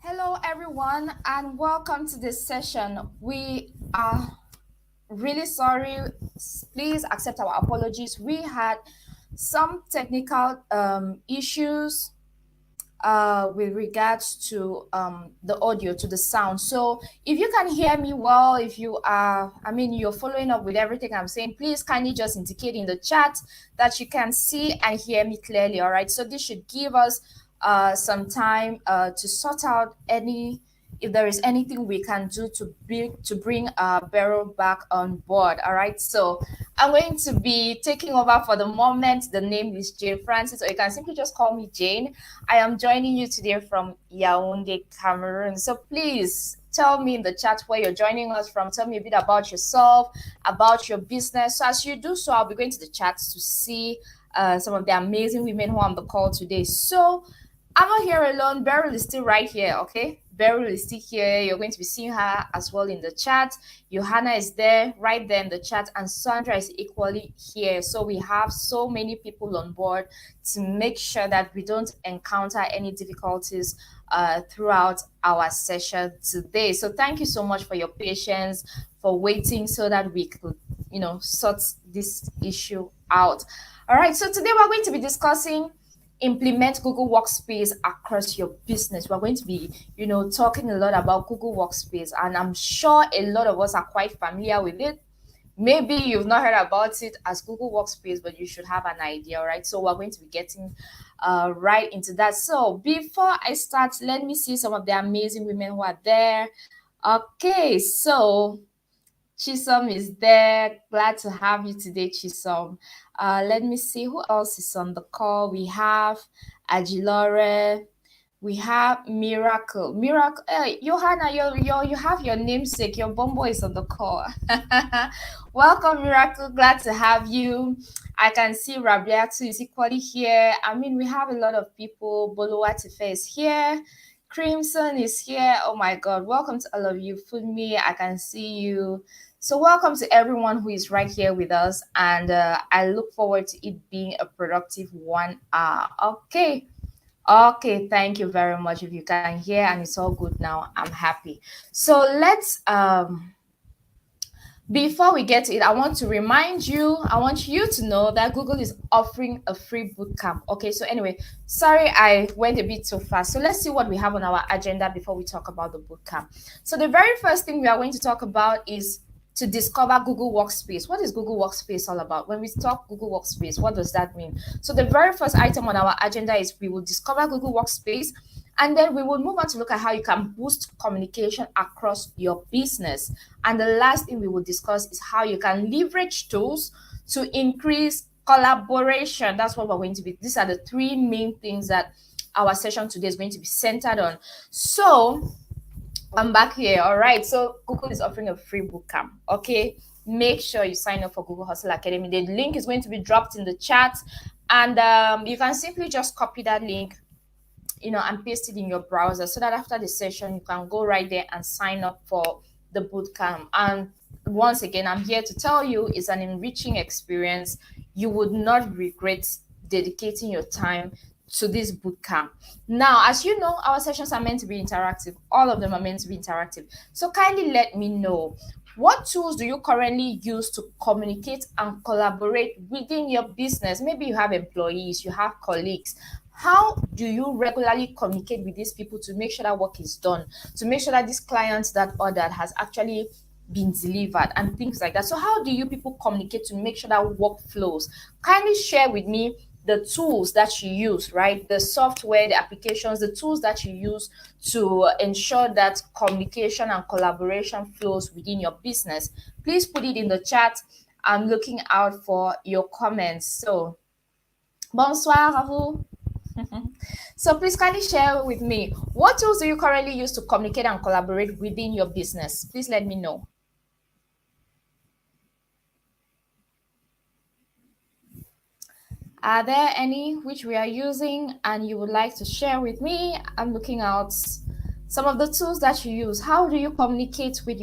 Hello, everyone, and welcome to this session. We are really sorry. Please accept our apologies. We had some technical issues with regards to the audio, to the sound. So, if you can hear me well, if you are, you're following up with everything I'm saying, please kindly just indicate in the chat that you can see and hear me clearly. All right. So, this should give us some time to sort out any if there is anything we can do to bring Beryl back on board. All right. So I'm going to be taking over for the moment. The name is Jane Francis, or you can simply just call me Jane. I am joining you today from Yaoundé, Cameroon. So please tell me in the chat where you're joining us from. Tell me a bit about yourself, about your business. So as you do so, I'll be going to the chat to see some of the amazing women who are on the call today. So I'm not here alone. Beryl is still right here, okay? Beryl is still here. You're going to be seeing her as well in the chat. Johanna is there, right there in the chat, and Sandra is equally here. So we have so many people on board to make sure that we don't encounter any difficulties throughout our session today. So thank you so much for your patience, for waiting so that we could, sort this issue out. All right, so today we're going to be discussing implement Google Workspace across your business. We're going to be, talking a lot about Google Workspace, and I'm sure a lot of us are quite familiar with it. Maybe you've not heard about it as Google Workspace, but you should have an idea, all right? So we're going to be getting right into that. So before I start, let me see some of the amazing women who are there. Okay, so Chisom is there. Glad to have you today, Chisom. Let me see who else is on the call. We have Agilore. We have Miracle. Miracle. Hey, Johanna, you have your namesake. Your bombo is on the call. Welcome, Miracle. Glad to have you. I can see Rabiatu is equally here. We have a lot of people. Boluwatife is here. Crimson is here. Oh my God. Welcome to all of you. Funmi, I can see you. So welcome to everyone who is right here with us. And I look forward to it being a productive 1 hour. Okay. Okay, thank you very much. If you can hear and it's all good now, I'm happy. So let's before we get to it, I want you to know that Google is offering a free bootcamp. Okay, so anyway, sorry I went a bit too fast. So let's see what we have on our agenda before we talk about the bootcamp. So the very first thing we are going to talk about is to discover Google Workspace. What is Google Workspace all about? When we talk Google Workspace, what does that mean? So the very first item on our agenda is we will discover Google Workspace, and then we will move on to look at how you can boost communication across your business. And the last thing we will discuss is how you can leverage tools to increase collaboration. That's what we're going to be. These are the three main things that our session today is going to be centered on. So I'm back here. All right. So Google is offering a free bootcamp. Okay. Make sure you sign up for Google Hustle Academy. The link is going to be dropped in the chat, and you can simply just copy that link, and paste it in your browser so that after the session you can go right there and sign up for the bootcamp. And once again, I'm here to tell you it's an enriching experience. You would not regret dedicating your time to this bootcamp. Now, as you know, our sessions are meant to be interactive. All of them are meant to be interactive. So kindly let me know, what tools do you currently use to communicate and collaborate within your business? Maybe you have employees, you have colleagues. How do you regularly communicate with these people to make sure that work is done, to make sure that this client that ordered has actually been delivered and things like that? So how do you people communicate to make sure that work flows? Kindly share with me the tools that you use, right? The software, the applications, the tools that you use to ensure that communication and collaboration flows within your business. Please put it in the chat. I'm looking out for your comments. So, bonsoir à vous. So please kindly share with me, what tools do you currently use to communicate and collaborate within your business? Please let me know. Are there any which we are using and you would like to share with me? I'm looking out some of the tools that you use. How do you communicate with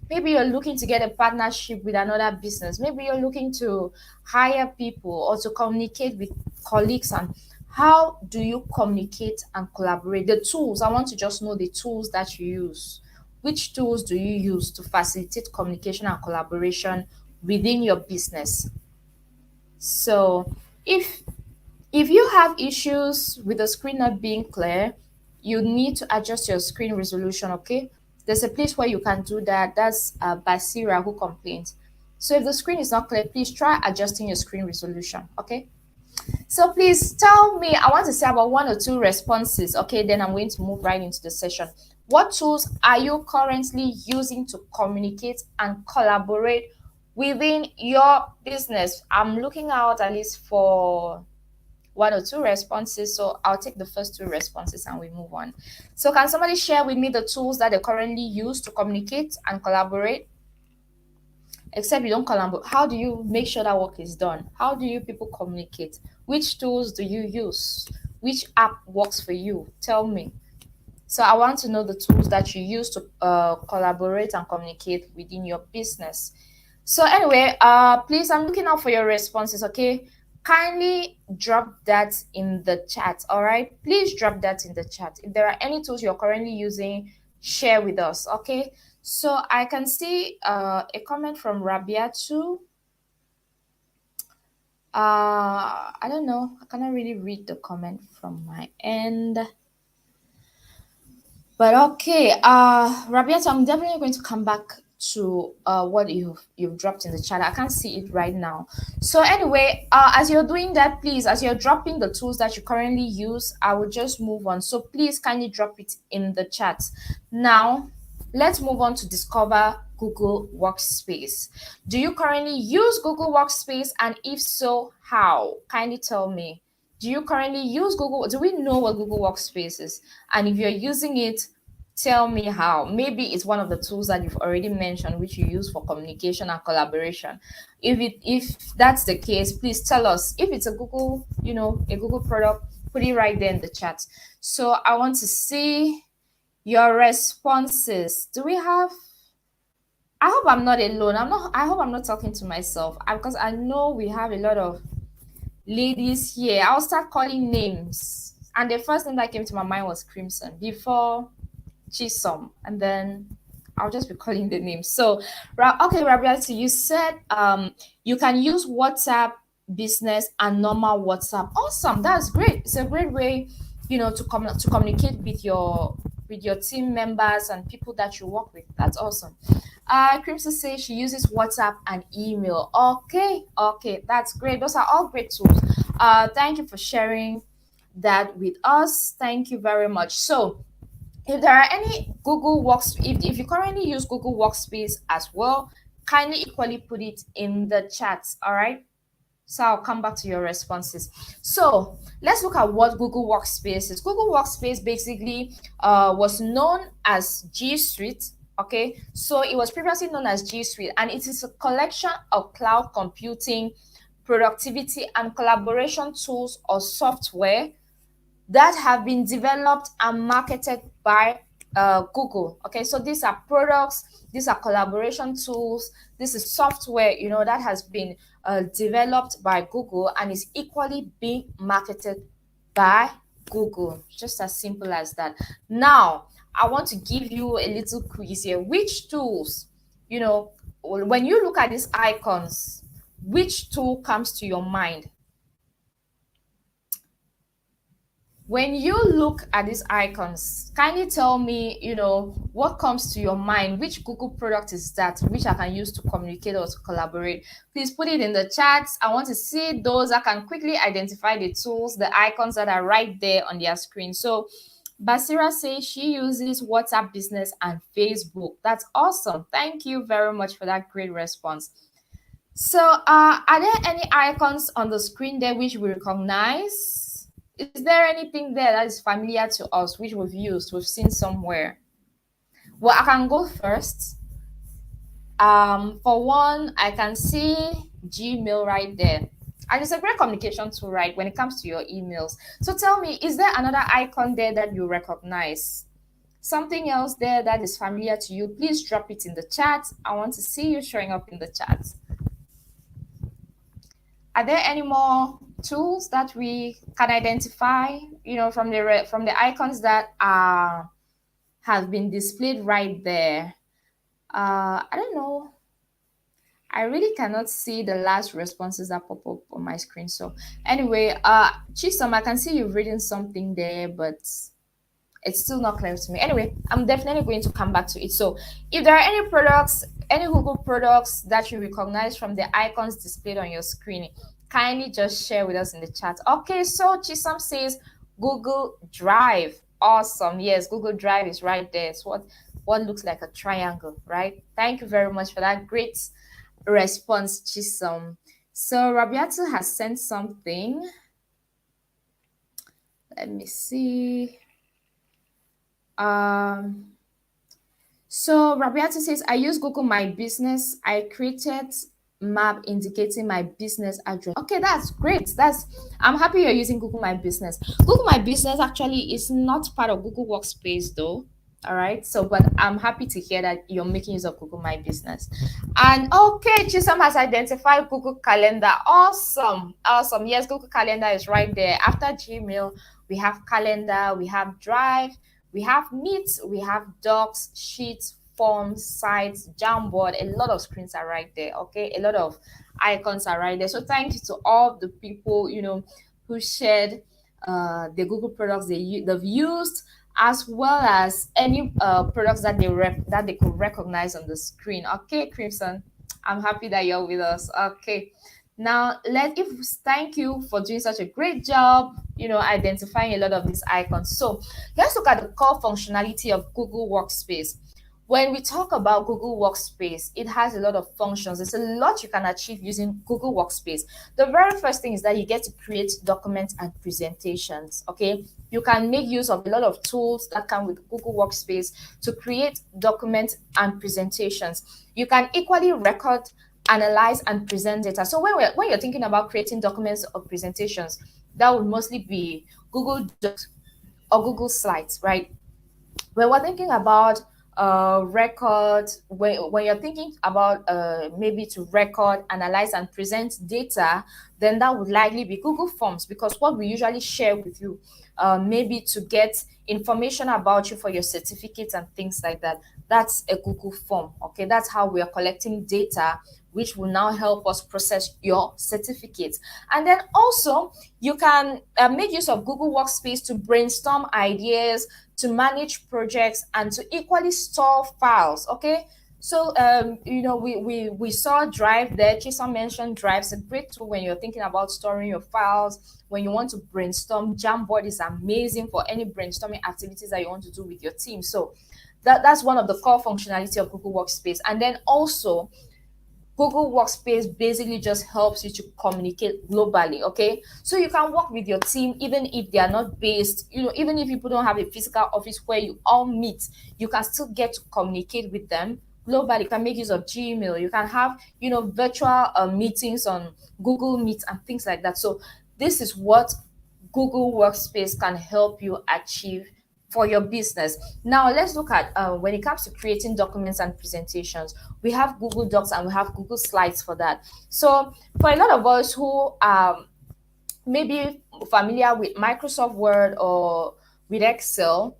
maybe you're looking to get a partnership with another business. Maybe you're looking to hire people or to communicate with colleagues. And how do you communicate and collaborate? The tools, I want to just know the tools that you use. Which tools do you use to facilitate communication and collaboration within your business? So if you have issues with the screen not being clear, you need to adjust your screen resolution, okay? There's a place where you can do that. That's Basira who complained. So if the screen is not clear, please try adjusting your screen resolution, okay? So please tell me, I want to say about 1 or 2 responses, okay? Then I'm going to move right into the session. What tools are you currently using to communicate and collaborate within your business? I'm looking out at least for 1 or 2 responses. So I'll take the first 2 responses and we move on. So can somebody share with me the tools that they currently use to communicate and collaborate? Except you don't collaborate. How do you make sure that work is done? How do you people communicate? Which tools do you use? Which app works for you? Tell me. So I want to know the tools that you use to collaborate and communicate within your business. So anyway, please, I'm looking out for your responses, okay? Kindly drop that in the chat, all right? Please drop that in the chat. If there are any tools you're currently using, share with us, okay? So I can see a comment from Rabia too. I don't know. I cannot really read the comment from my end. But okay, Rabia, so I'm definitely going to come back to what you've dropped in the chat. I can't see it right now. So anyway, as you're doing that, please, as you're dropping the tools that you currently use, I will just move on. So please kindly drop it in the chat. Now, let's move on to discover Google Workspace. Do you currently use Google Workspace? And if so, how? Kindly tell me. Do you currently use Google? Do we know what Google Workspace is? And if you're using it, tell me how. Maybe it's one of the tools that you've already mentioned, which you use for communication and collaboration. If that's the case, please tell us. If it's a Google, a Google product, put it right there in the chat. So I want to see your responses. Do we have? I hope I'm not alone. I hope I'm not talking to myself because I know we have a lot of ladies here. I'll start calling names. And the first name that came to my mind was Crimson before Chisom. And then I'll just be calling the names. So, okay, Rabia, so you said you can use WhatsApp business and normal WhatsApp. Awesome. That's great. It's a great way, to communicate with your team members and people that you work with. That's awesome. Crimson says she uses WhatsApp and email. Okay, that's great. Those are all great tools. Thank you for sharing that with us. Thank you very much. So, if there are any Google Workspace, if you currently use Google Workspace as well, kindly equally put it in the chat. All right. So I'll come back to your responses. So let's look at what Google Workspace is. Google Workspace basically was known as G Suite. Okay, so it was previously known as G Suite, and it is a collection of cloud computing, productivity, and collaboration tools or software that have been developed and marketed by Google. Okay, so these are products, these are collaboration tools, this is software, that has been developed by Google and is equally being marketed by Google. Just as simple as that. Now, I want to give you a little quiz here. Which tools, when you look at these icons, which tool comes to your mind? When you look at these icons, kindly tell me, what comes to your mind? Which Google product is that, which I can use to communicate or to collaborate? Please put it in the chat. I want to see those that can quickly identify the tools, the icons that are right there on their screen. So Basira says she uses WhatsApp Business and Facebook. That's awesome. Thank you very much for that great response. So are there any icons on the screen there which we recognize? Is there anything there that is familiar to us, which we've seen somewhere? Well, I can go first. For one, I can see Gmail right there. And it's a great communication tool, right, when it comes to your emails. So tell me, is there another icon there that you recognize? Something else there that is familiar to you? Please drop it in the chat. I want to see you showing up in the chat. Are there any more tools that we can identify, from the icons that are have been displayed right there. I don't know. I really cannot see the last responses that pop up on my screen. So anyway, Chisom, I can see you reading something there, but it's still not clear to me. Anyway, I'm definitely going to come back to it. So if there are any products, any Google products that you recognize from the icons displayed on your screen, kindly just share with us in the chat. Okay, so Chisom says Google Drive. Awesome. Yes, Google Drive is right there. It's what looks like a triangle, right? Thank you very much for that great response, Chisom. So Rabiatu has sent something. Let me see. Um, so Rabiatu says, I use Google My Business. I created map indicating my business address. Okay, that's great. I'm happy you're using Google My Business. Google My Business actually is not part of Google Workspace though. All right. So, but I'm happy to hear that you're making use of Google My Business. And okay, Chisholm has identified Google Calendar. Awesome. Awesome. Yes, Google Calendar is right there. After Gmail, we have Calendar, we have Drive, we have Meet, we have Docs, Sheets, Forms, Sites, Jamboard. A lot of screens are right there. Okay, a lot of icons are right there. So thank you to all the people who shared the Google products they've used, as well as any products that that they could recognize on the screen. Okay, Crimson, I'm happy that you're with us. Okay. Now, thank you for doing such a great job, identifying a lot of these icons. So, let's look at the core functionality of Google Workspace. When we talk about Google Workspace, it has a lot of functions. There's a lot you can achieve using Google Workspace. The very first thing is that you get to create documents and presentations. Okay, you can make use of a lot of tools that come with Google Workspace to create documents and presentations. You can equally record, analyze, and present data. So when you're thinking about creating documents or presentations, that would mostly be Google Docs or Google Slides, right? When we're thinking about record, when you're thinking about maybe to record, analyze, and present data, then that would likely be Google Forms, because what we usually share with you, maybe to get information about you for your certificates and things like that, that's a Google form. Okay, that's how we are collecting data, which will now help us process your certificates. And then also, you can make use of Google Workspace to brainstorm ideas, to manage projects, and to equally store files. Okay, so we saw Drive there. Chisom mentioned Drive. It's a great tool when you're thinking about storing your files, when you want to brainstorm. Jamboard is amazing for any brainstorming activities that you want to do with your team. So that's one of the core functionality of Google Workspace. And then also, Google Workspace basically just helps you to communicate globally, okay? So you can work with your team even if they are not based, even if people don't have a physical office where you all meet, you can still get to communicate with them globally. You can make use of Gmail. You can have, virtual meetings on Google Meet and things like that. So this is what Google Workspace can help you achieve for your business. Now, let's look at when it comes to creating documents and presentations, we have Google Docs and we have Google Slides for that. So, for a lot of us who are maybe familiar with Microsoft Word or with Excel,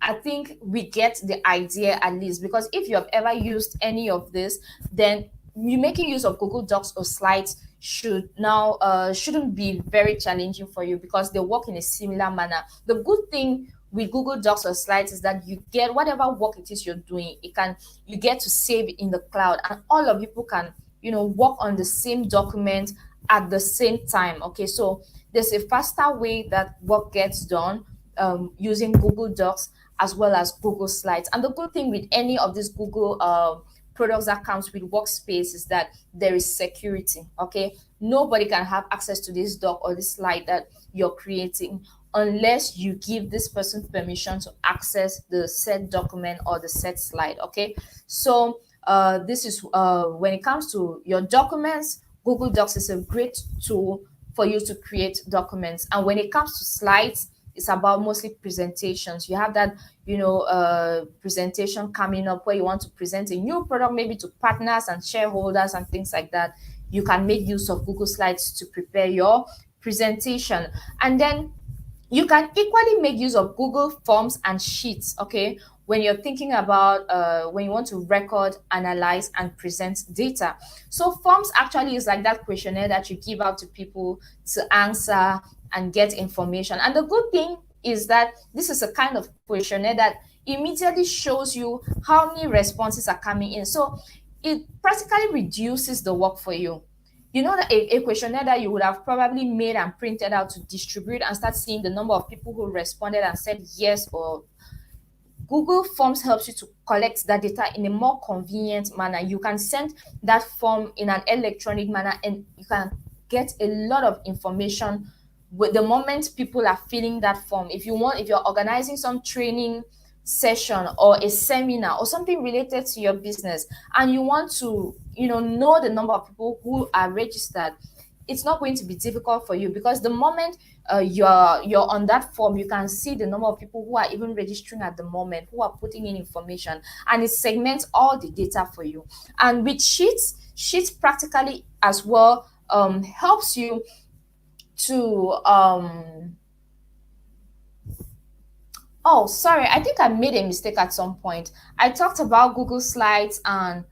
I think we get the idea at least, because if you have ever used any of this, then you making use of Google Docs or Slides shouldn't be very challenging for you, because they work in a similar manner. The good thing with Google Docs or Slides is that you get whatever work it is you're doing, you get to save it in the cloud, and all of people can work on the same document at the same time. Okay, so there's a faster way that work gets done using Google Docs as well as Google Slides. And the good thing with any of these Google products that comes with Workspace is that there is security. Okay, nobody can have access to this doc or this slide that you're creating unless you give this person permission to access the said document or the said slide. Okay, so this is when it comes to your documents, Google Docs is a great tool for you to create documents. And when it comes to slides, it's about mostly presentations. You have that, presentation coming up where you want to present a new product, maybe to partners and shareholders and things like that. You can make use of Google Slides to prepare your presentation. And then you can equally make use of Google Forms and Sheets, okay, when you're thinking about when you want to record, analyze, and present data. So forms actually is like that questionnaire that you give out to people to answer and get information. And the good thing is that this is a kind of questionnaire that immediately shows you how many responses are coming in. So it practically reduces the work for you. You know that a questionnaire that you would have probably made and printed out to distribute and start seeing the number of people who responded and said yes, or Google Forms helps you to collect that data in a more convenient manner. You can send that form in an electronic manner and you can get a lot of information with the moment people are filling that form. If you're organizing some training session or a seminar or something related to your business and you want to, know the number of people who are registered, it's not going to be difficult for you, because the moment you're on that form, you can see the number of people who are even registering at the moment, who are putting in information, and it segments all the data for you. And with Sheets practically as well helps you to oh, sorry, I think I made a mistake at some point. I talked about Google Slides and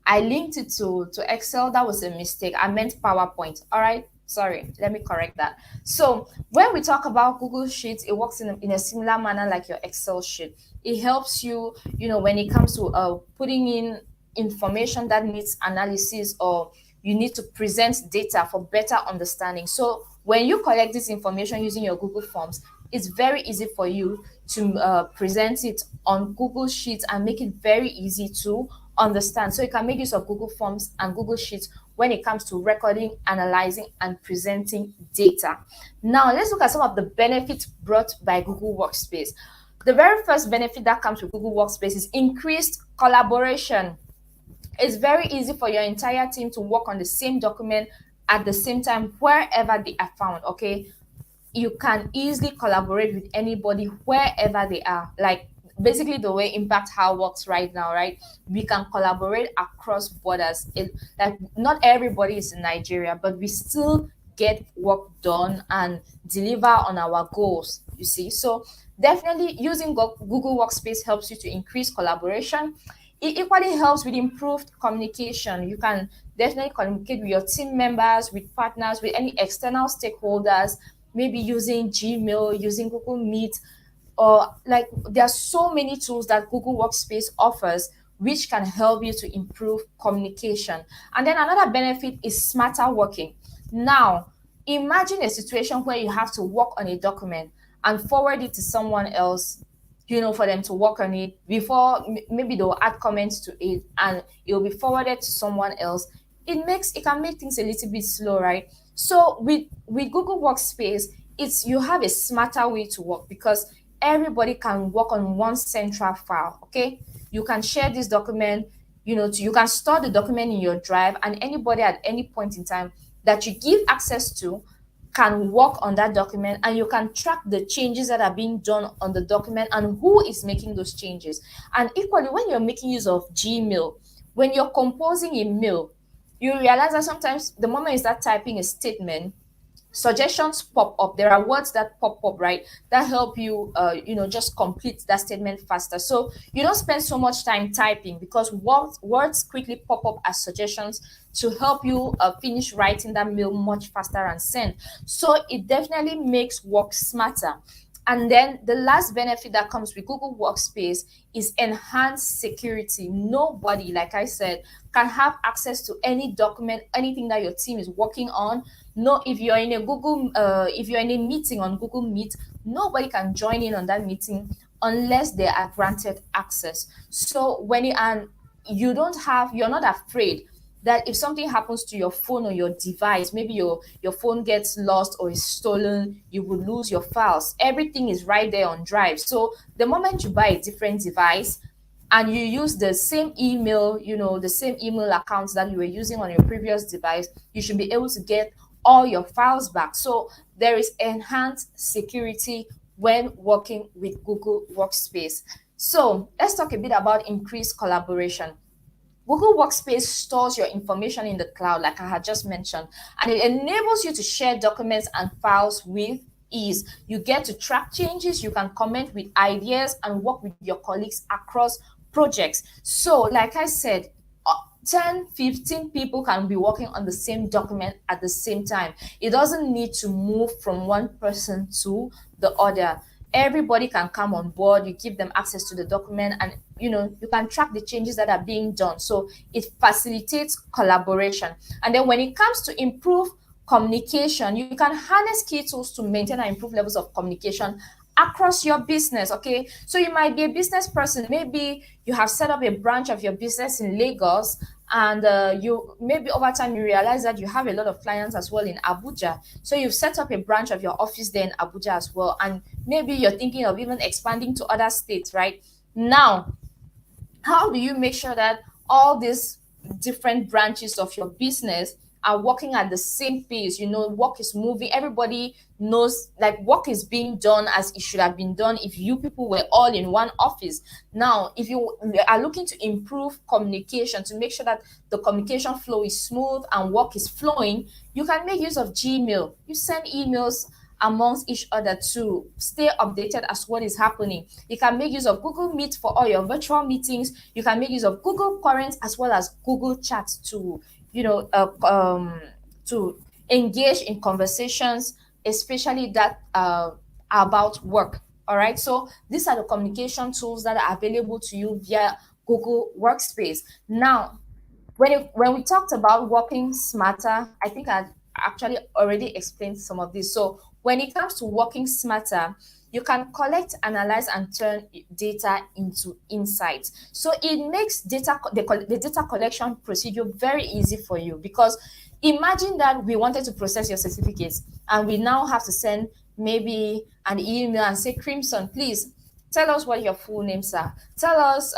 I linked it to Excel. That was a mistake. I meant PowerPoint. All right. Sorry, let me correct that. So when we talk about Google Sheets, it works in a similar manner like your Excel sheet. It helps you, when it comes to putting in information that needs analysis, or you need to present data for better understanding. So when you collect this information using your Google Forms, it's very easy for you to present it on Google Sheets and make it very easy to understand. So you can make use of Google Forms and Google Sheets when it comes to recording, analyzing, and presenting data. Now, let's look at some of the benefits brought by Google Workspace. The very first benefit that comes with Google Workspace is increased collaboration. It's very easy for your entire team to work on the same document at the same time wherever they are found, okay? You can easily collaborate with anybody wherever they are. Like basically the way Impact How works right now, right? We can collaborate across borders. Like not everybody is in Nigeria, but we still get work done and deliver on our goals, you see. So definitely using Google Workspace helps you to increase collaboration. It equally helps with improved communication. You can definitely communicate with your team members, with partners, with any external stakeholders, maybe using Gmail, using Google Meet, or like there are so many tools that Google Workspace offers which can help you to improve communication. And then another benefit is smarter working. Now, imagine a situation where you have to work on a document and forward it to someone else, for them to work on it before maybe they'll add comments to it and it will be forwarded to someone else. It can make things a little bit slow, right? So with Google Workspace, it's you have a smarter way to work, because everybody can work on one central file. Okay, you can share this document, you can store the document in your drive, and anybody at any point in time that you give access to can work on that document, and you can track the changes that are being done on the document and who is making those changes. And equally, when you're making use of Gmail, when you're composing a mail, you realize that sometimes the moment you start typing a statement, suggestions pop up. There are words that pop up, right, that help you just complete that statement faster. So you don't spend so much time typing, because words quickly pop up as suggestions to help you finish writing that mail much faster and send. So it definitely makes work smarter. And then the last benefit that comes with Google Workspace is enhanced security. Nobody, like I said, can have access to any document, anything that your team is working on. No, if you're in a meeting on Google Meet, nobody can join in on that meeting unless they are granted access. So you're not afraid that if something happens to your phone or your device, maybe your phone gets lost or is stolen, you will lose your files. Everything is right there on Drive. So the moment you buy a different device and you use the same email, the same email accounts that you were using on your previous device, you should be able to get all your files back. So there is enhanced security when working with Google Workspace. So let's talk a bit about increased collaboration. Google Workspace stores your information in the cloud, like I had just mentioned, and it enables you to share documents and files with ease. You get to track changes, you can comment with ideas, and work with your colleagues across projects. So, like I said, 10, 15 people can be working on the same document at the same time. It doesn't need to move from one person to the other. Everybody can come on board. You give them access to the document, and you can track the changes that are being done. So it facilitates collaboration. And then when it comes to improve communication, you can harness key tools to maintain and improve levels of communication across your business. Okay, so you might be a business person, maybe you have set up a branch of your business in Lagos, and you maybe over time you realize that you have a lot of clients as well in Abuja, so you've set up a branch of your office there in Abuja as well, and maybe you're thinking of even expanding to other states. Right now, how do you make sure that all these different branches of your business are working at the same pace? Work is moving, everybody knows, like, work is being done as it should have been done if you people were all in one office. Now, if you are looking to improve communication, to make sure that the communication flow is smooth and work is flowing, you can make use of Gmail. You send emails amongst each other to stay updated as what is happening. You can make use of Google Meet for all your virtual meetings. You can make use of Google Current as well as Google Chat to, to engage in conversations, especially that about work. All right. So these are the communication tools that are available to you via Google Workspace. Now, when we talked about working smarter, I think I actually already explained some of this. So when it comes to working smarter, you can collect, analyze, and turn data into insights. So it makes the data collection procedure very easy for you, because imagine that we wanted to process your certificates and we now have to send maybe an email and say, Crimson, please tell us what your full names are. Tell us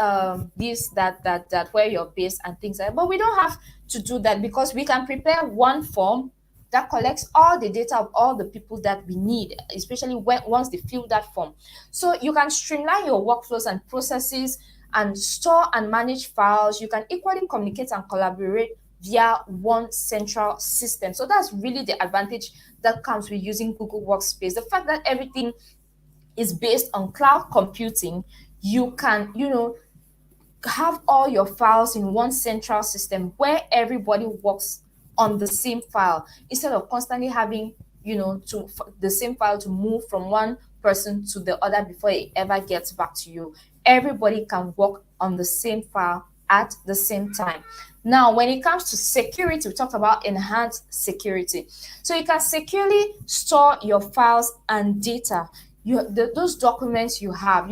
this, that, where you're based and things like that. But we don't have to do that, because we can prepare one form that collects all the data of all the people that we need, especially once they fill that form. So you can streamline your workflows and processes and store and manage files. You can equally communicate and collaborate via one central system. So that's really the advantage that comes with using Google Workspace. The fact that everything is based on cloud computing, you can, have all your files in one central system where everybody works on the same file, instead of constantly having, the same file to move from one person to the other before it ever gets back to you. Everybody can work on the same file at the same time. Now, when it comes to security, we talked about enhanced security. So you can securely store your files and data. Those documents you have,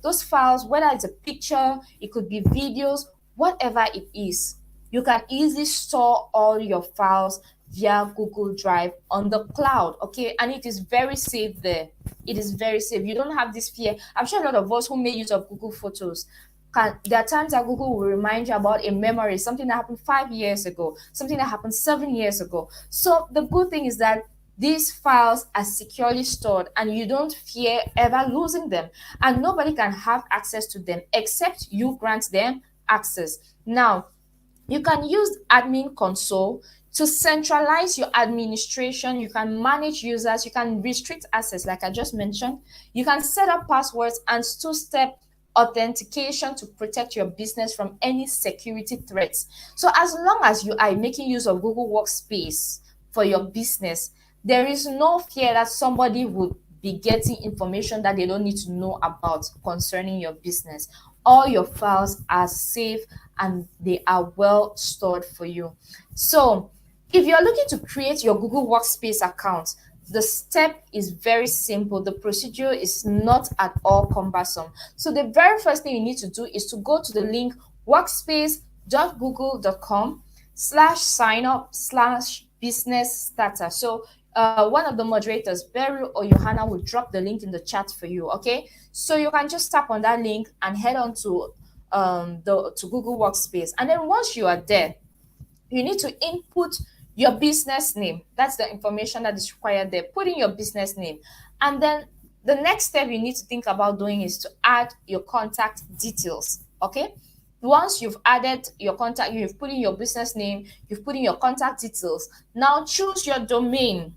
those files, whether it's a picture, it could be videos, whatever it is, you can easily store all your files via Google Drive on the cloud. Okay, and it is very safe there. It is very safe. You don't have this fear. I'm sure a lot of us who make use of Google Photos, there are times that Google will remind you about a memory, something that happened 5 years ago, something that happened 7 years ago. So the good thing is that these files are securely stored and you don't fear ever losing them, and nobody can have access to them except you grant them access. Now, you can use admin console to centralize your administration. You can manage users, you can restrict access like I just mentioned, you can set up passwords and two-step authentication to protect your business from any security threats. So as long as you are making use of Google Workspace for your business, there is no fear that somebody would be getting information that they don't need to know about concerning your business. All your files are safe and they are well stored for you. So if you're looking to create your Google Workspace account, the step is very simple. The procedure is not at all cumbersome. So the very first thing you need to do is to go to the link workspace.google.com/sign-up/business starter. So one of the moderators, Beryl or Johanna, will drop the link in the chat for you. Okay, so you can just tap on that link and head on to Google Workspace, and then once you are there, you need to input your business name. That's the information that is required there. Put in your business name, and then the next step you need to think about doing is to add your contact details. Okay, once you've added your contact, you've put in your business name, you've put in your contact details. Now choose your domain.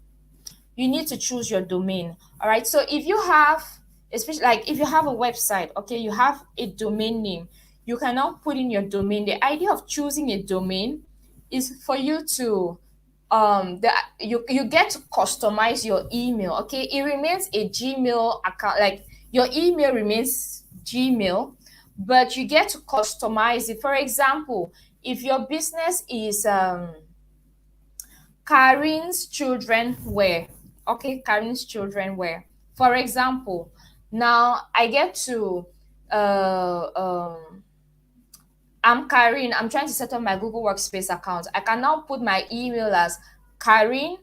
You need to choose your domain. All right. So if you have, especially like if you have a website, okay, you have a domain name, you can now put in your domain. The idea of choosing a domain is for you to the you get to customize your email. Okay, it remains a Gmail account, like your email remains Gmail, but you get to customize it. For example, if your business is Karin's children wear. Okay, Karin's children wear. For example, now I get to uh um I'm Karin. I'm trying to set up my Google Workspace account. I can now put my email as Karin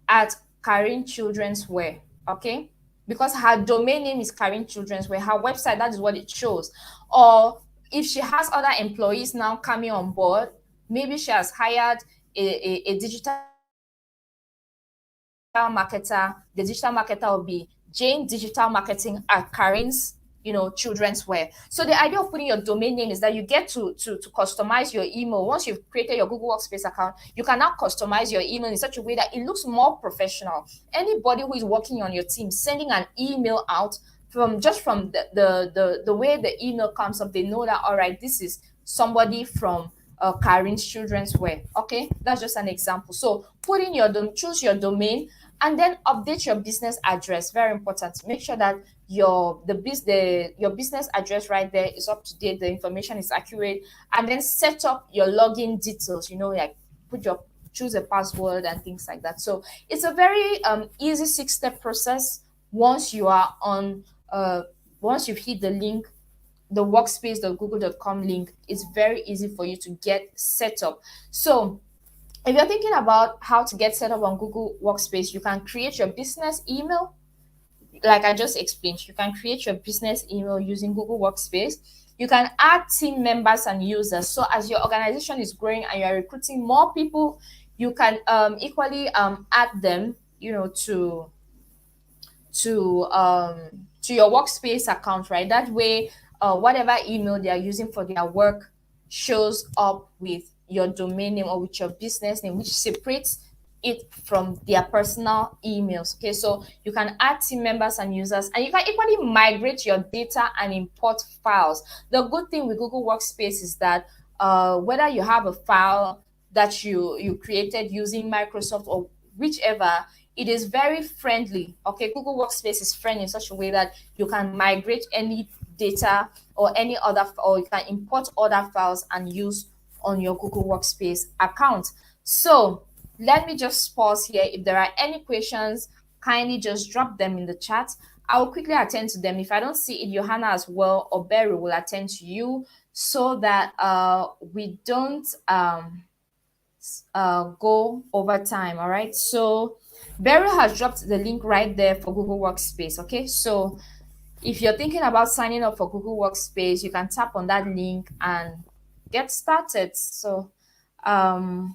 at Karin Children's Wear. Okay, because her domain name is Karin Children's Wear. Her website, that is what it shows. Or if she has other employees now coming on board, maybe she has hired a digital marketer. The digital marketer will be Jane Digital Marketing at Karen's, children's wear. So the idea of putting your domain name is that you get to customize your email. Once you've created your Google Workspace account, you can now customize your email in such a way that it looks more professional. Anybody who is working on your team sending an email out, from the way the email comes up, they know that, all right, this is somebody from Karen's children's wear. Okay, that's just an example. So put in choose your domain, and then update your business address. Very important. Make sure that your business address right there is up to date, the information is accurate, and then set up your login details. Like choose a password and things like that. So it's a very easy 6-step process. Once you are on once you've hit the link, the workspace.google.com link, it's very easy for you to get set up. So if you're thinking about how to get set up on Google Workspace, you can create your business email. Like I just explained, you can create your business email using Google Workspace. You can add team members and users. So as your organization is growing and you're recruiting more people, you can equally add them, to your workspace account, right? That way, whatever email they are using for their work shows up with your domain name or with your business name, which separates it from their personal emails. Okay, so you can add team members and users, and you can equally migrate your data and import files. The good thing with Google Workspace is that whether you have a file that you created using Microsoft or whichever, it is very friendly. Okay, Google Workspace is friendly in such a way that you can migrate any data or or you can import other files and use on your Google Workspace account. So let me just pause here. If there are any questions, kindly just drop them in the chat. I will quickly attend to them. If I don't see it, Johanna as well or Barry will attend to you, so that we don't go over time. All right, so Beryl has dropped the link right there for Google Workspace. Okay, so if you're thinking about signing up for Google Workspace, you can tap on that link and get started. So Basira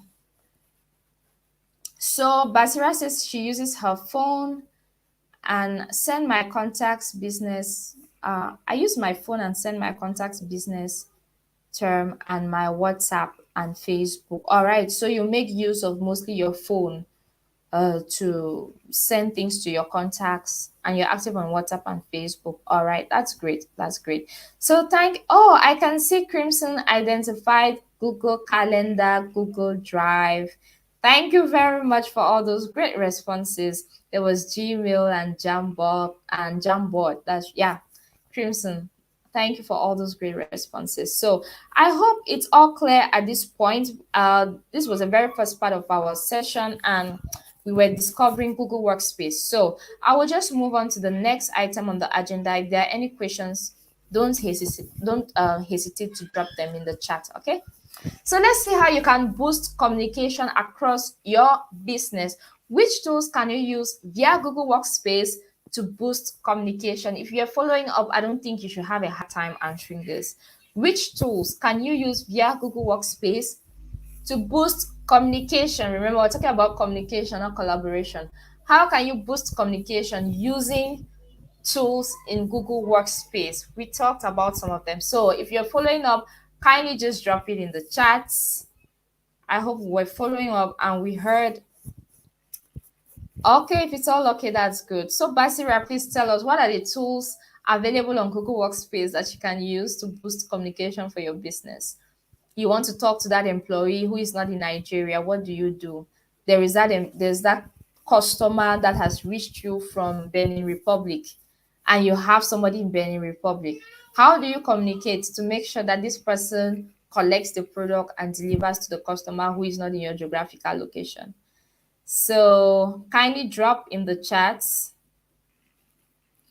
says she uses her phone and send my contacts business. I use my phone and send my contacts business term and my WhatsApp and Facebook. All right, so you make use of mostly your phone to send things to your contacts, and you're active on WhatsApp and Facebook. All right, that's great. That's great. So I can see Crimson identified Google Calendar, Google Drive. Thank you very much for all those great responses. There was Gmail and Jamboard. Crimson. Thank you for all those great responses. So I hope it's all clear at this point. This was the very first part of our session, and we were discovering Google Workspace. So I will just move on to the next item on the agenda. If there are any questions, don't hesitate to drop them in the chat. Okay. So let's see how you can boost communication across your business. Which tools can you use via Google Workspace to boost communication? If you're following up, I don't think you should have a hard time answering this. Which tools can you use via Google Workspace to boost communication? Remember, we're talking about communication, not collaboration. How can you boost communication using tools in Google Workspace? We talked about some of them. So if you're following up, kindly just drop it in the chats. I hope we're following up and we heard. Okay, if it's all okay, that's good. So Basira, please tell us, what are the tools available on Google Workspace that you can use to boost communication for your business? You want to talk to that employee who is not in Nigeria, what do you do? There's that customer that has reached you from Benin Republic, and you have somebody in Benin Republic. How do you communicate to make sure that this person collects the product and delivers to the customer who is not in your geographical location? So kindly drop in the chats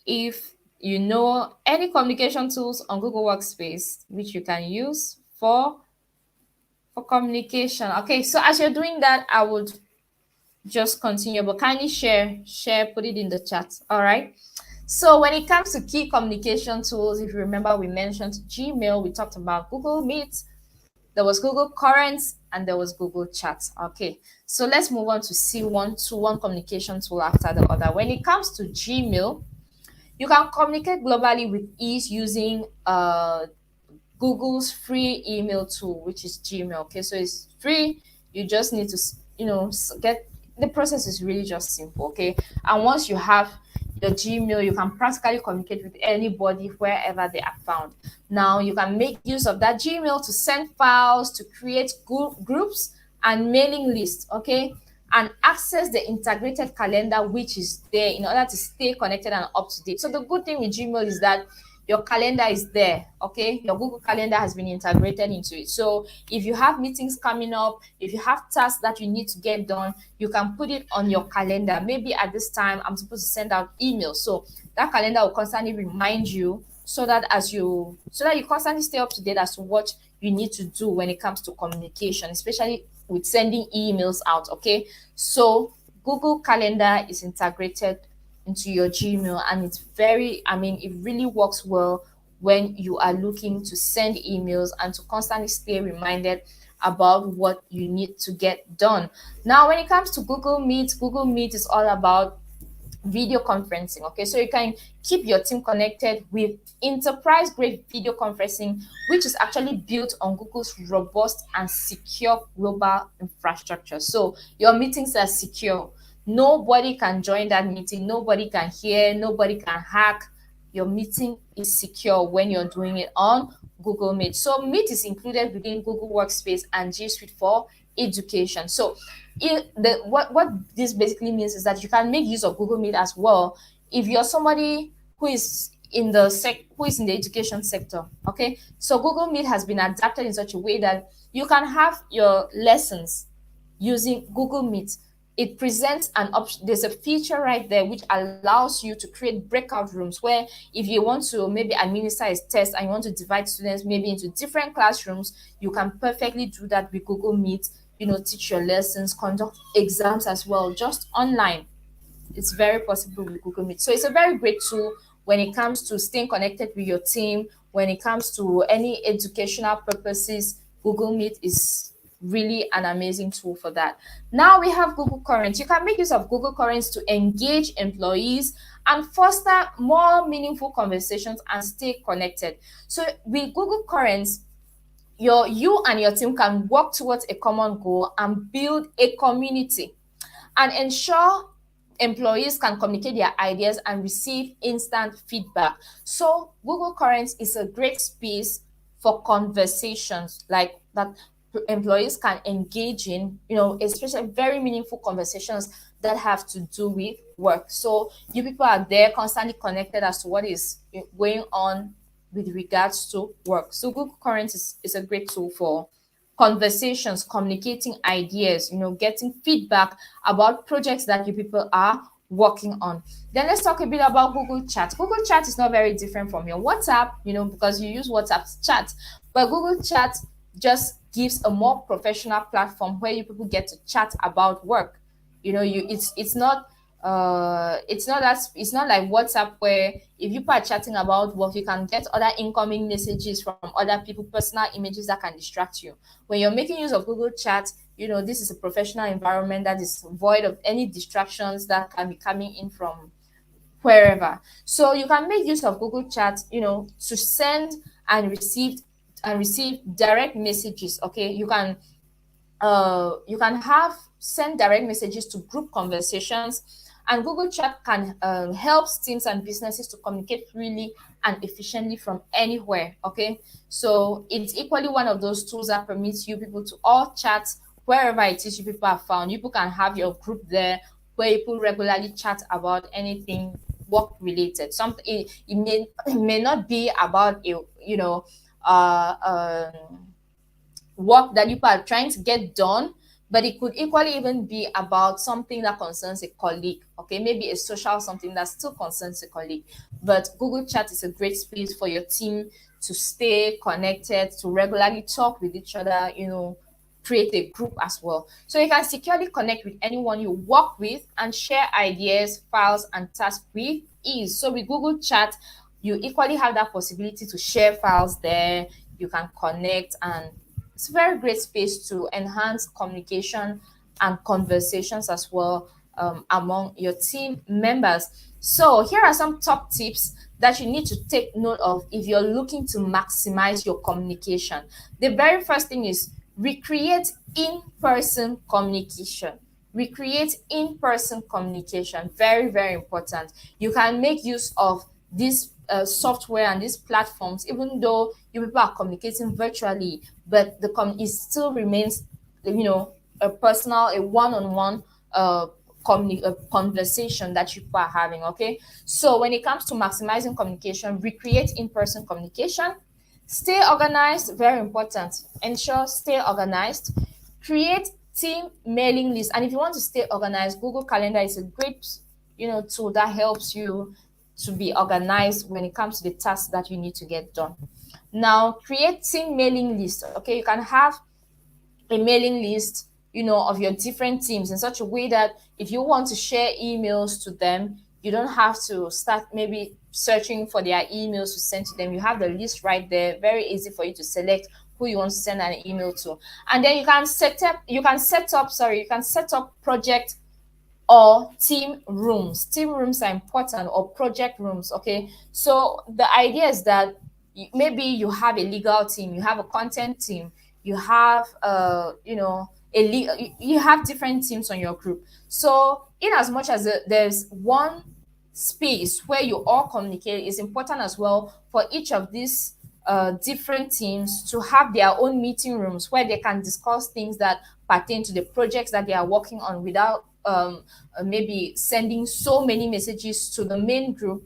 if you know any communication tools on Google Workspace which you can use for communication. Okay, so as you're doing that, I would just continue, but kindly share, put it in the chat. All right. So when it comes to key communication tools, if you remember, we mentioned Gmail, we talked about Google Meet, there was Google Currents, and there was Google Chat. Okay, so let's move on to see one communication tool after the other. When it comes to Gmail, you can communicate globally with ease using Google's free email tool, which is Gmail. Okay, so it's free. You just need to, get the process is really just simple. Okay, and once you have your Gmail, you can practically communicate with anybody wherever they are found. Now you can make use of that Gmail to send files, to create groups and mailing lists. Okay, and access the integrated calendar which is there in order to stay connected and up to date. So the good thing with Gmail is that your calendar is there. Okay, your Google Calendar has been integrated into it. So if you have meetings coming up, if you have tasks that you need to get done, you can put it on your calendar. Maybe at this time I'm supposed to send out emails, so that calendar will constantly remind you, so that you constantly stay up to date as to what you need to do when it comes to communication, especially with sending emails out. Okay, so Google Calendar is integrated into your Gmail, and it's it really works well when you are looking to send emails and to constantly stay reminded about what you need to get done. Now, when it comes to Google Meet is all about video conferencing. Okay, so you can keep your team connected with enterprise grade video conferencing, which is actually built on Google's robust and secure global infrastructure. So your meetings are secure. Nobody can join that meeting, nobody can hear, nobody can hack. Your meeting is secure when you're doing it on Google Meet. So Meet is included within Google Workspace and G Suite for education. So what this basically means is that you can make use of Google Meet as well if you're somebody who is in the education sector. Okay, so Google Meet has been adapted in such a way that you can have your lessons using Google Meet. It presents an option. There's a feature right there which allows you to create breakout rooms where if you want to maybe administer a test and you want to divide students maybe into different classrooms, you can perfectly do that with Google Meet. Teach your lessons, conduct exams as well, just online. It's very possible with Google Meet. So it's a very great tool when it comes to staying connected with your team, when it comes to any educational purposes. Google Meet is really an amazing tool for that. Now we have Google Currents. You can make use of Google Currents to engage employees and foster more meaningful conversations and stay connected. So with Google Currents, you and your team can work towards a common goal and build a community and ensure employees can communicate their ideas and receive instant feedback. So Google Currents is a great space for conversations like that employees can engage in, especially very meaningful conversations that have to do with work. So you people are there constantly connected as to what is going on with regards to work. So Google Currents is a great tool for conversations, communicating ideas, getting feedback about projects that you people are working on. Then let's talk a bit about Google Chat. Google Chat is not very different from your WhatsApp, because you use WhatsApp to chat, but Google Chat just gives a more professional platform where you people get to chat about work. It's not like WhatsApp where if you are chatting about work, you can get other incoming messages from other people, personal images that can distract you. When you're making use of Google Chat, this is a professional environment that is void of any distractions that can be coming in from wherever. So you can make use of Google Chat, to send and receive and receive direct messages. Okay, you can have send direct messages to group conversations, and Google Chat can help teams and businesses to communicate freely and efficiently from anywhere. Okay, so it's equally one of those tools that permits you people to all chat wherever it is you people are found. You people can have your group there where people regularly chat about anything work related. Something it may not be about a uh, um, work that you are trying to get done, but it could equally even be about something that concerns a colleague. Okay, maybe a social something that still concerns a colleague. But Google Chat is a great space for your team to stay connected, to regularly talk with each other, create a group as well. So you can securely connect with anyone you work with and share ideas, files, and tasks with ease. So with Google Chat, you equally have that possibility to share files there. You can connect, and it's a very great space to enhance communication and conversations as well, among your team members. So here are some top tips that you need to take note of if you're looking to maximize your communication. The very first thing is recreate in-person communication. Recreate in-person communication. Very, very important. You can make use of this software and these platforms, even though you people are communicating virtually, but it still remains, a personal, a one-on-one conversation that you people are having. Okay, so when it comes to maximizing communication, recreate in-person communication. Stay organized, very important. Ensure stay organized. Create team mailing list. And if you want to stay organized, Google Calendar is a great, tool that helps you to be organized when it comes to the tasks that you need to get done. Now, create team mailing list. Okay, you can have a mailing list, of your different teams in such a way that if you want to share emails to them, you don't have to start maybe searching for their emails to send to them. You have the list right there, very easy for you to select who you want to send an email to. And then you can set up project or team rooms. Team rooms are important, or project rooms. Okay, so the idea is that maybe you have a legal team, you have a content team, you have you have different teams on your group. So in as much as there's one space where you all communicate, it's important as well for each of these different teams to have their own meeting rooms where they can discuss things that pertain to the projects that they are working on without maybe sending so many messages to the main group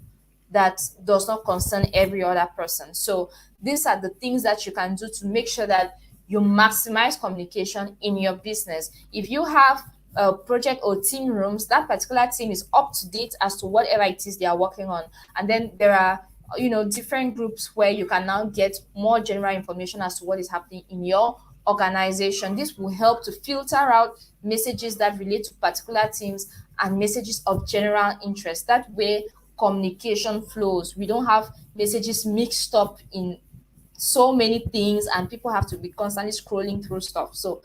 that does not concern every other person. So these are the things that you can do to make sure that you maximize communication in your business. If you have a project or team rooms, that particular team is up to date as to whatever it is they are working on. And then there are different groups where you can now get more general information as to what is happening in your organization. This will help to filter out messages that relate to particular teams and messages of general interest. That way communication flows. We don't have messages mixed up in so many things and people have to be constantly scrolling through stuff. So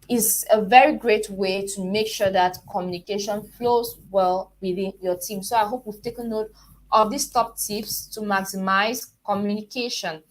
it's a very great way to make sure that communication flows well within your team. So I hope we've taken note of these top tips to maximize communication.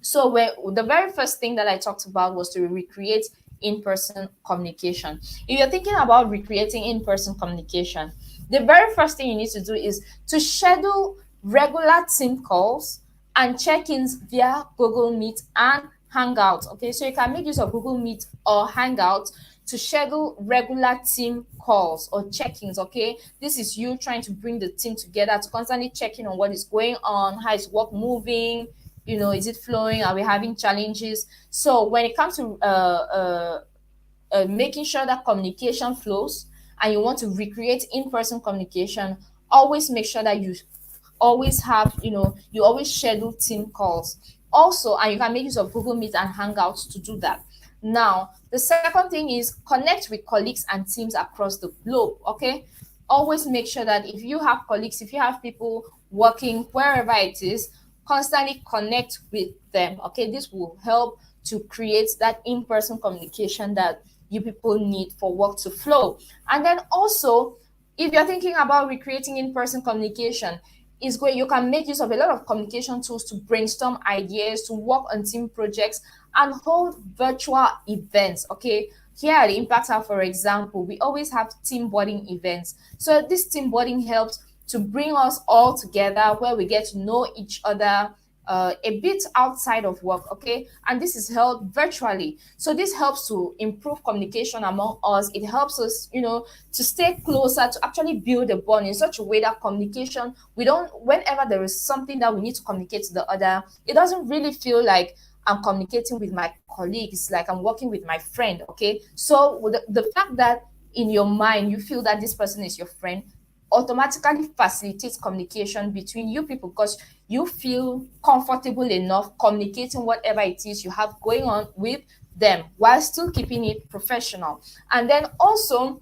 So the very first thing that I talked about was to recreate in-person communication. If you're thinking about recreating in-person communication, the very first thing you need to do is to schedule regular team calls and check-ins via Google Meet and Hangout. Okay, so you can make use of Google Meet or Hangout to schedule regular team calls or check-ins. Okay, this is you trying to bring the team together to constantly check in on what is going on, how is work moving, is it flowing, are we having challenges. So when it comes to making sure that communication flows and you want to recreate in-person communication, always make sure that you always have, you always schedule team calls also, and you can make use of Google Meet and Hangouts to do that. Now, the second thing is connect with colleagues and teams across the globe. Okay, always make sure that if you have colleagues, if you have people working wherever it is, constantly connect with them. Okay, this will help to create that in-person communication that you people need for work to flow. And then also, if you're thinking about recreating in-person communication, is great. You can make use of a lot of communication tools to brainstorm ideas, to work on team projects, and hold virtual events. Okay, here at the Impact Hub, for example, we always have team bonding events. So this team bonding helps to bring us all together where we get to know each other a bit outside of work, okay? And this is held virtually. So this helps to improve communication among us. It helps us, to stay closer, to actually build a bond in such a way that communication, we don't, whenever there is something that we need to communicate to the other, it doesn't really feel like I'm communicating with my colleagues, like I'm working with my friend, okay? So with the fact that in your mind you feel that this person is your friend automatically facilitates communication between you people because you feel comfortable enough communicating whatever it is you have going on with them while still keeping it professional. And then also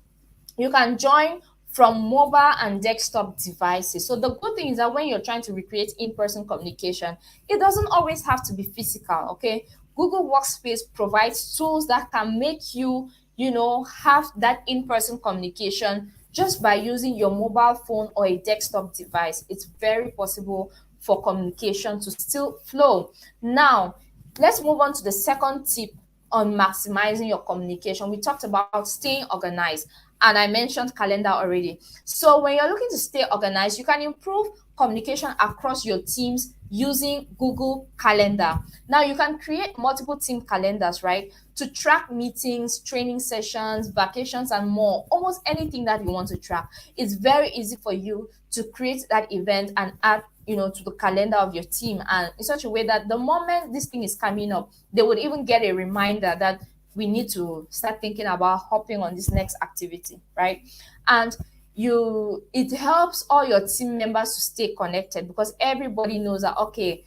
you can join from mobile and desktop devices. So the good thing is that when you're trying to recreate in-person communication, it doesn't always have to be physical, okay? Google Workspace provides tools that can make you, have that in-person communication just by using your mobile phone or a desktop device. It's very possible for communication to still flow. Now, let's move on to the second tip on maximizing your communication. We talked about staying organized, and I mentioned calendar already. So when you're looking to stay organized, you can improve communication across your teams using Google Calendar. Now you can create multiple team calendars, right? To track meetings, training sessions, vacations, and more. Almost anything that you want to track. It's very easy for you to create that event and add to the calendar of your team, and in such a way that the moment this thing is coming up, they would even get a reminder that we need to start thinking about hopping on this next activity, right? And it helps all your team members to stay connected because everybody knows that, okay,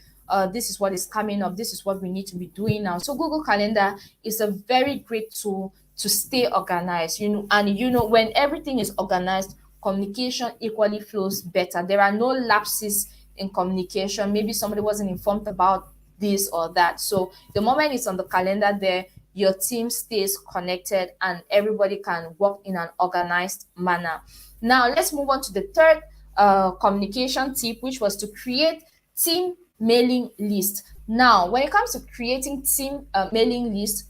this is what is coming up, this is what we need to be doing now. So Google Calendar is a very great tool to stay organized, and when everything is organized, communication equally flows better. There are no lapses in communication. Maybe somebody wasn't informed about this or that. So the moment it's on the calendar there, your team stays connected and everybody can work in an organized manner. Now, let's move on to the third communication tip, which was to create team mailing list. Now, when it comes to creating team mailing list,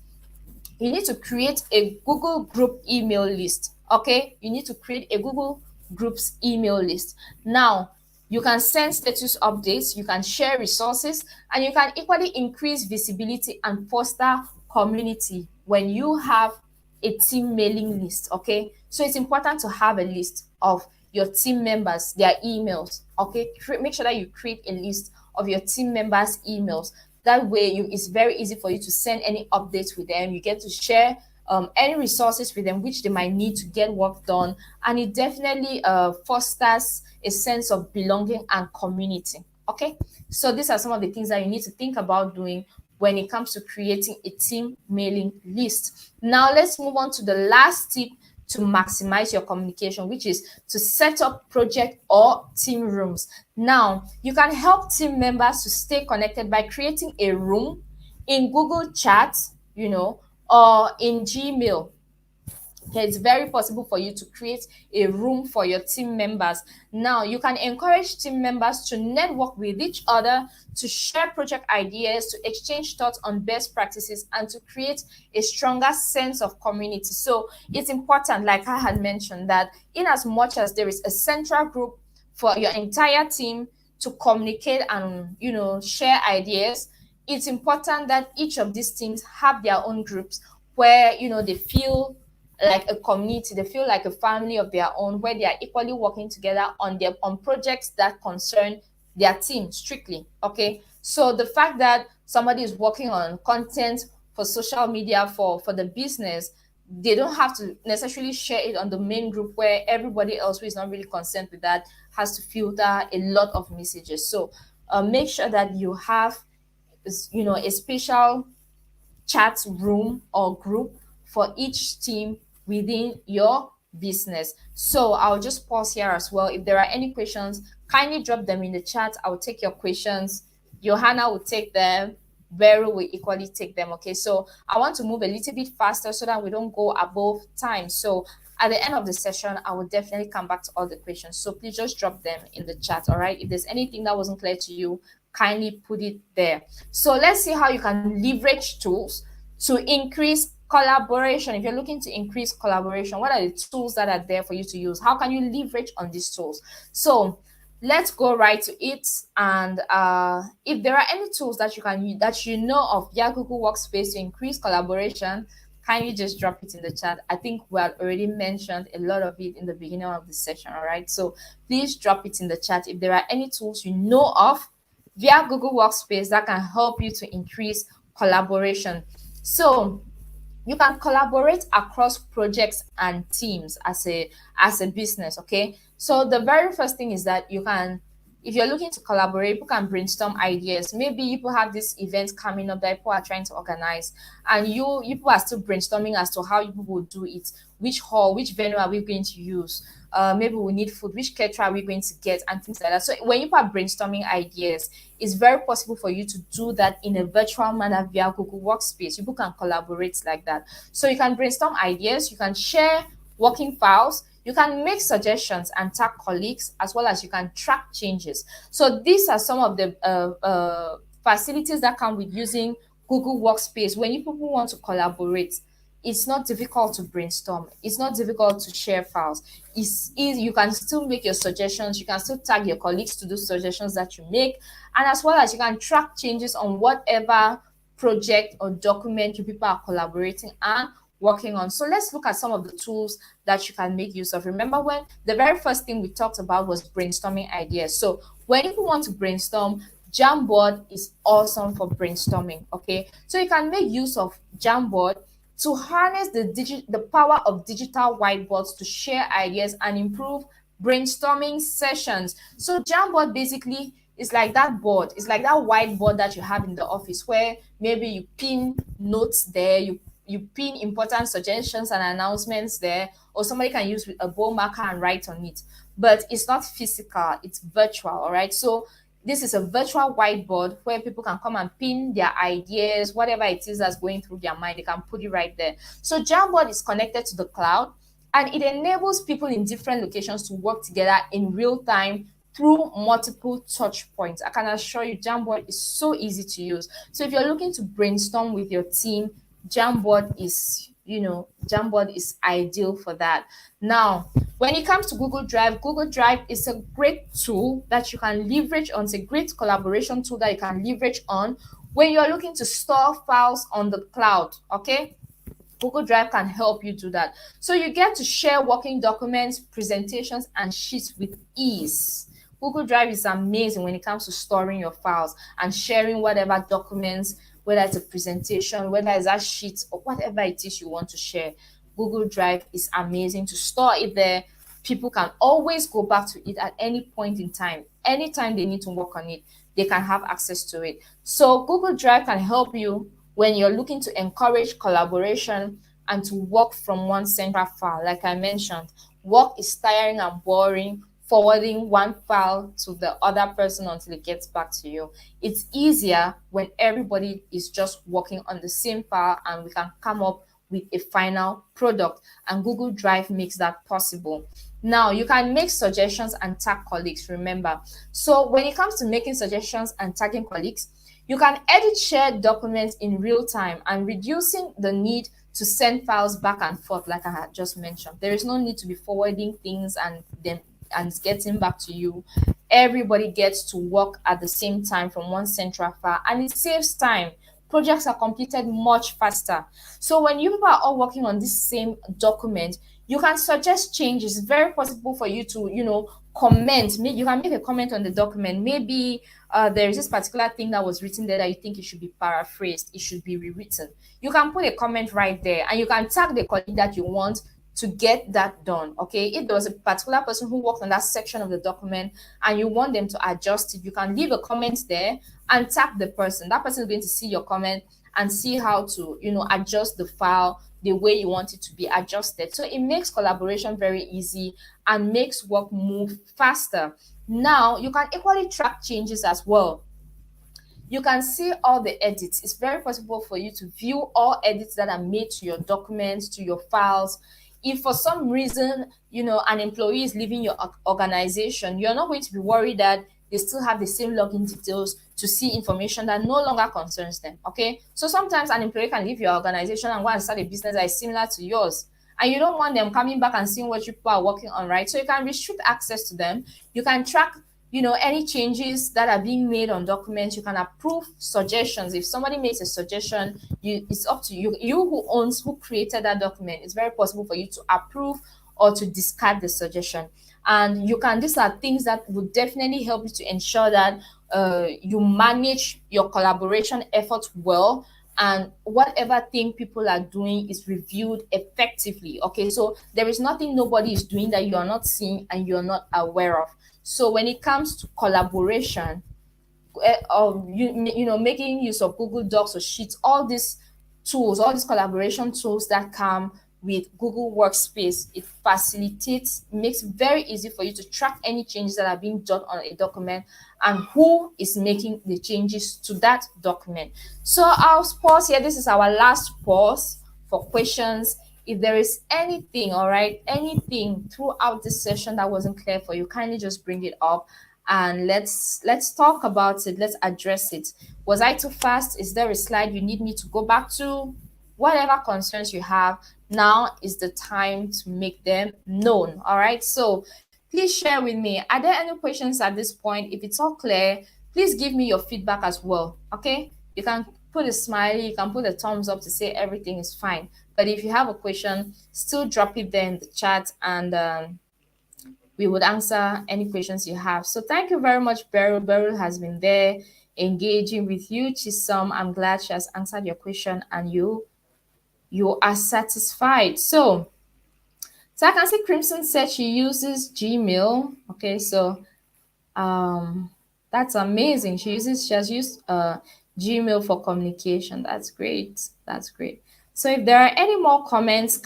you need to create a Google group email list. Okay, you need to create a Google groups email list. Now, you can send status updates, you can share resources, and you can equally increase visibility and foster community when you have a team mailing list. Okay, so it's important to have a list of your team members, their emails. Okay, make sure that you create a list of your team members' emails. That way, it's very easy for you to send any updates with them. You get to share any resources with them which they might need to get work done, and it definitely fosters a sense of belonging and community. Okay, so these are some of the things that you need to think about doing when it comes to creating a team mailing list. Now let's move on to the last tip to maximize your communication, which is to set up project or team rooms. Now, you can help team members to stay connected by creating a room in Google Chat, or in Gmail. It's very possible for you to create a room for your team members. Now, you can encourage team members to network with each other, to share project ideas, to exchange thoughts on best practices, and to create a stronger sense of community. So it's important, like I had mentioned, that in as much as there is a central group for your entire team to communicate and, share ideas, it's important that each of these teams have their own groups where, they feel like a community, they feel like a family of their own, where they are equally working together on projects that concern their team strictly. Okay, so the fact that somebody is working on content for social media for the business, they don't have to necessarily share it on the main group where everybody else who is not really concerned with that has to filter a lot of messages. So make sure that you have a special chat room or group for each team within your business. So I'll just pause here as well. If there are any questions, kindly drop them in the chat. I'll take your questions. Johanna will take them. Vero will equally take them. Okay, so I want to move a little bit faster so that we don't go above time. So At the end of the session, I will definitely come back to all the questions. So please just drop them in the chat, all right? If there's anything that wasn't clear to you, kindly put it there. So let's see how you can leverage tools to increase collaboration. If you're looking to increase collaboration, what are the tools that are there for you to use? How can you leverage on these tools? So let's go right to it. And if there are any tools that you can use, that you know of via Google Workspace to increase collaboration, kindly just drop it in the chat. I think we had already mentioned a lot of it in the beginning of the session, all right? So please drop it in the chat if there are any tools you know of via Google Workspace that can help you to increase collaboration. So you can collaborate across projects and teams as a business. Okay, so the very first thing is that you can, if you're looking to collaborate, people can brainstorm ideas. Maybe people have this event coming up that people are trying to organize, and you people are still brainstorming as to how you will do it, which hall, which venue are we going to use, maybe we need food, which caterer are we going to get, and things like that. So when you are brainstorming ideas, it's very possible for you to do that in a virtual manner via Google Workspace. People can collaborate like that. So you can brainstorm ideas, you can share working files, you can make suggestions and tag colleagues, as well as you can track changes. So these are some of the facilities that come with using Google Workspace. When you people want to collaborate, it's not difficult to brainstorm. It's not difficult to share files. It's easy. You can still make your suggestions. You can still tag your colleagues to do suggestions that you make. And as well as you can track changes on whatever project or document you people are collaborating and working on. So let's look at some of the tools that you can make use of. Remember, when the very first thing we talked about was brainstorming ideas. So when you want to brainstorm, Jamboard is awesome for brainstorming. Okay, so you can make use of Jamboard to harness the power of digital whiteboards to share ideas and improve brainstorming sessions. So Jamboard basically is like that board. It's like that whiteboard that you have in the office where maybe you pin notes there, you pin important suggestions and announcements there, or somebody can use a bold marker and write on it. But it's not physical, it's virtual, all right? So this is a virtual whiteboard where people can come and pin their ideas, whatever it is that's going through their mind, they can put it right there. So Jamboard is connected to the cloud, and it enables people in different locations to work together in real time through multiple touch points. I can assure you Jamboard is so easy to use. So if you're looking to brainstorm with your team, Jamboard is ideal for that. Now, when it comes to Google Drive is a great tool that you can leverage on. It's a great collaboration tool that you can leverage on when you're looking to store files on the cloud. Okay, Google Drive can help you do that. So you get to share working documents, presentations, and sheets with ease. Google Drive is amazing when it comes to storing your files and sharing whatever documents, whether it's a presentation, whether it's a sheet, or whatever it is you want to share. Google Drive is amazing to store it there. People can always go back to it at any point in time. Anytime they need to work on it, they can have access to it. So Google Drive can help you when you're looking to encourage collaboration and to work from one central file. Like I mentioned, work is tiring and boring, forwarding one file to the other person until it gets back to you. It's easier when everybody is just working on the same file and we can come up with a final product, and Google Drive makes that possible. Now, you can make suggestions and tag colleagues, remember. So when it comes to making suggestions and tagging colleagues, you can edit shared documents in real time and reducing the need to send files back and forth, like I had just mentioned. There is no need to be forwarding things and then and getting back to you. Everybody gets to work at the same time from one central file, and it saves time. Projects are completed much faster. So when you people are all working on this same document, you can suggest changes. It's very possible for you to, comment. You can make a comment on the document. Maybe there is this particular thing that was written there that you think it should be paraphrased, it should be rewritten. You can put a comment right there, and you can tag the colleague that you want to get that done. Okay, if there was a particular person who worked on that section of the document and you want them to adjust it, you can leave a comment there and tag the person. That person is going to see your comment and see how to adjust the file the way you want it to be adjusted. So it makes collaboration very easy and makes work move faster. Now you can equally track changes as well. You can see all the edits. It's very possible for you to view all edits that are made to your documents, to your files. if for some reason, an employee is leaving your organization, you're not going to be worried that they still have the same login details to see information that no longer concerns them. Okay. So sometimes an employee can leave your organization and go and start a business that is similar to yours. And you don't want them coming back and seeing what you people are working on, right? So you can restrict access to them. You can track, any changes that are being made on documents. You can approve suggestions. If somebody makes a suggestion, it's up to you. You who created that document, it's very possible for you to approve or to discard the suggestion. And these are things that would definitely help you to ensure that you manage your collaboration efforts well, and whatever thing people are doing is reviewed effectively. Okay, so there is nothing nobody is doing that you are not seeing and you're not aware of. So when it comes to collaboration, making use of Google Docs or Sheets, all these tools, all these collaboration tools that come with Google Workspace, it facilitates, makes it very easy for you to track any changes that are being done on a document and who is making the changes to that document. So I'll pause here. This is our last pause for questions. If there is anything, all right, anything throughout this session that wasn't clear for you, kindly just bring it up and let's talk about it. Let's address it. Was I too fast? Is there a slide you need me to go back to? Whatever concerns you have, now is the time to make them known. All right, so please share with me, are there any questions at this point? If it's all clear, please give me your feedback as well. Okay, you can put a smiley, you can put a thumbs up to say everything is fine. But if you have a question, still drop it there in the chat, and we would answer any questions you have. So thank you very much, Beryl. Beryl has been there engaging with you. Chisom, I'm glad she has answered your question and you are satisfied. So I can see Crimson said she uses Gmail. Okay, so that's amazing. She has used Gmail for communication. That's great. That's great. So if there are any more comments,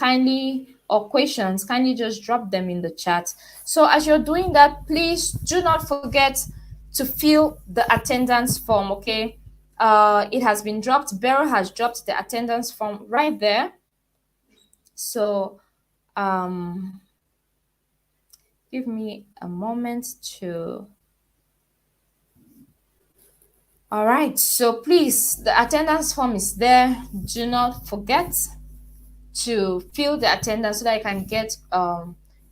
or questions, kindly just drop them in the chat. So as you're doing that, please do not forget to fill the attendance form. Okay, it has been dropped. Beryl has dropped the attendance form right there. So give me a moment to. All right, so please, the attendance form is there. Do not forget to fill the attendance so that you can get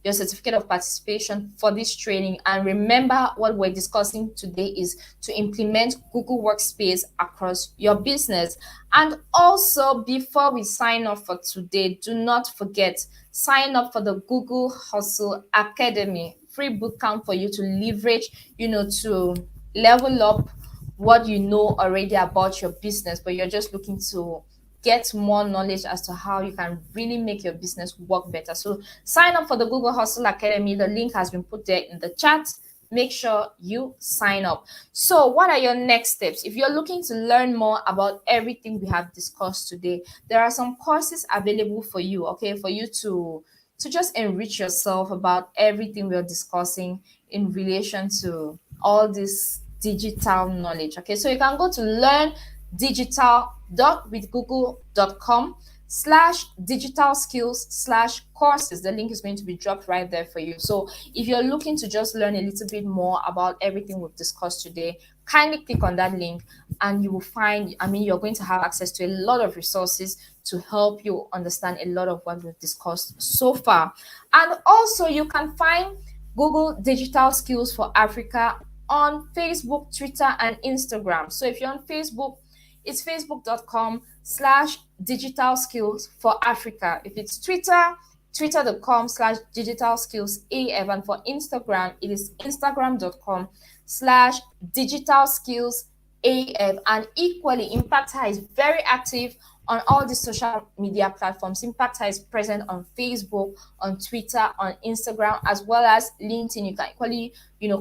your certificate of participation for this training. And remember, what we're discussing today is to implement Google Workspace across your business. And also, before we sign off for today, do not forget, sign up for the Google Hustle Academy, free bootcamp for you to leverage, to level up what you know already about your business, but you're just looking to get more knowledge as to how you can really make your business work better. So sign up for the Google Hustle Academy. The link has been put there in the chat. Make sure you sign up. So what are your next steps? If you're looking to learn more about everything we have discussed today, there are some courses available for you, okay, for you to just enrich yourself about everything we're discussing in relation to all this digital knowledge. Okay, so you can go to learndigital.withgoogle.com/digital skills/courses. The link is going to be dropped right there for you. So if you're looking to just learn a little bit more about everything we've discussed today, kindly click on that link and you will find, you're going to have access to a lot of resources to help you understand a lot of what we've discussed so far. And also you can find Google Digital Skills for Africa on Facebook, Twitter, and Instagram. So if you're on Facebook, it's facebook.com/digital skills for Africa. If it's Twitter, twitter.com/digital skills AF. And for Instagram, it is instagram.com/digital skills AF. And equally, Impacta is very active on all the social media platforms. Impacta is present on Facebook, on Twitter, on Instagram, as well as LinkedIn. You can equally,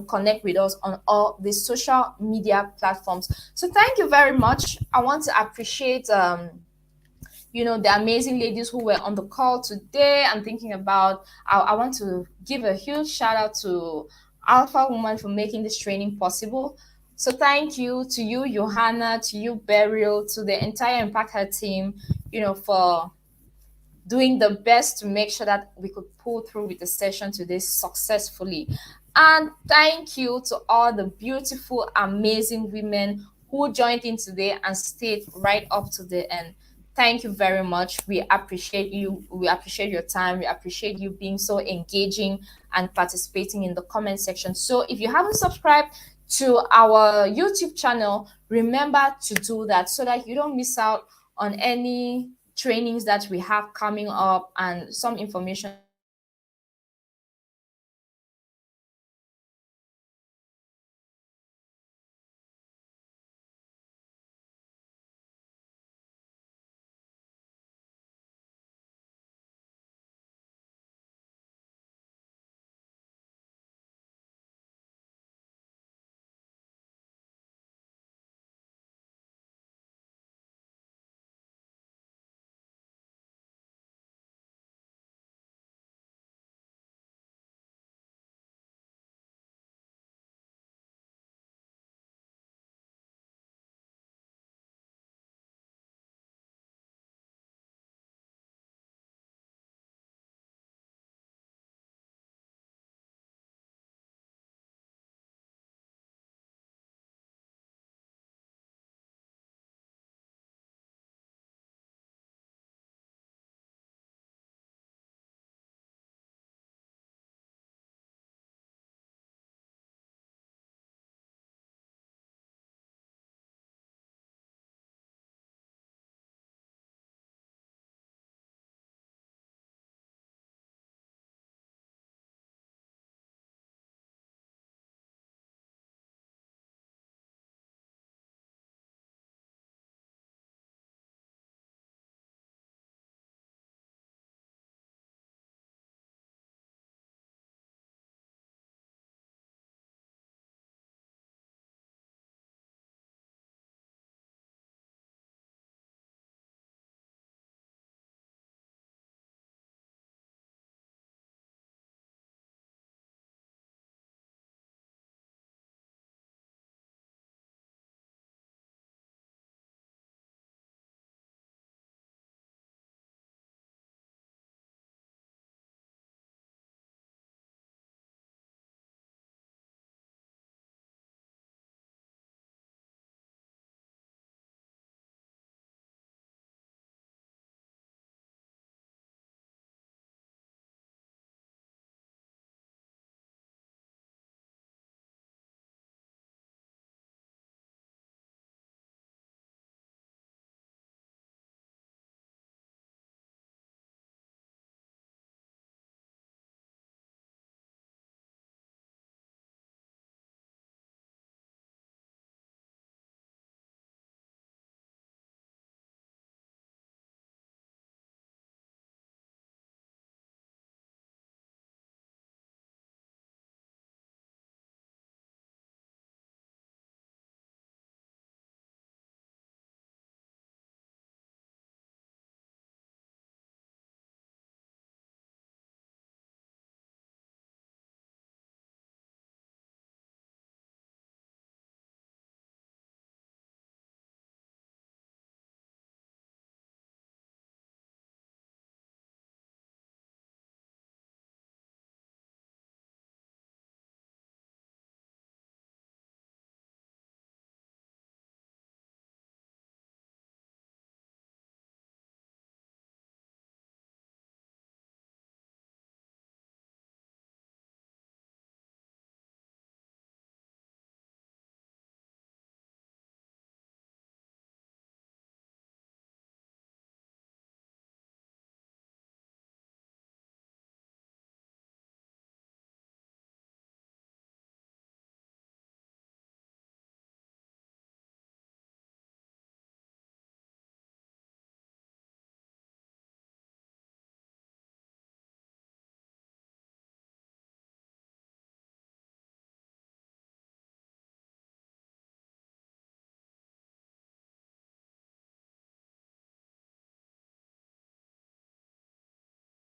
connect with us on all the social media platforms. So thank you very much. I want to appreciate, the amazing ladies who were on the call today. I'm thinking about, I want to give a huge shout out to Alpha Woman for making this training possible. So thank you to you, Johanna, to you, Beryl, to the entire Impacta team, for doing the best to make sure that we could pull through with the session today successfully. And thank you to all the beautiful, amazing women who joined in today and stayed right up to the end. Thank you very much. We appreciate you. We appreciate your time. We appreciate you being so engaging and participating in the comment section. So if you haven't subscribed to our YouTube channel, remember to do that so that you don't miss out on any trainings that we have coming up and some information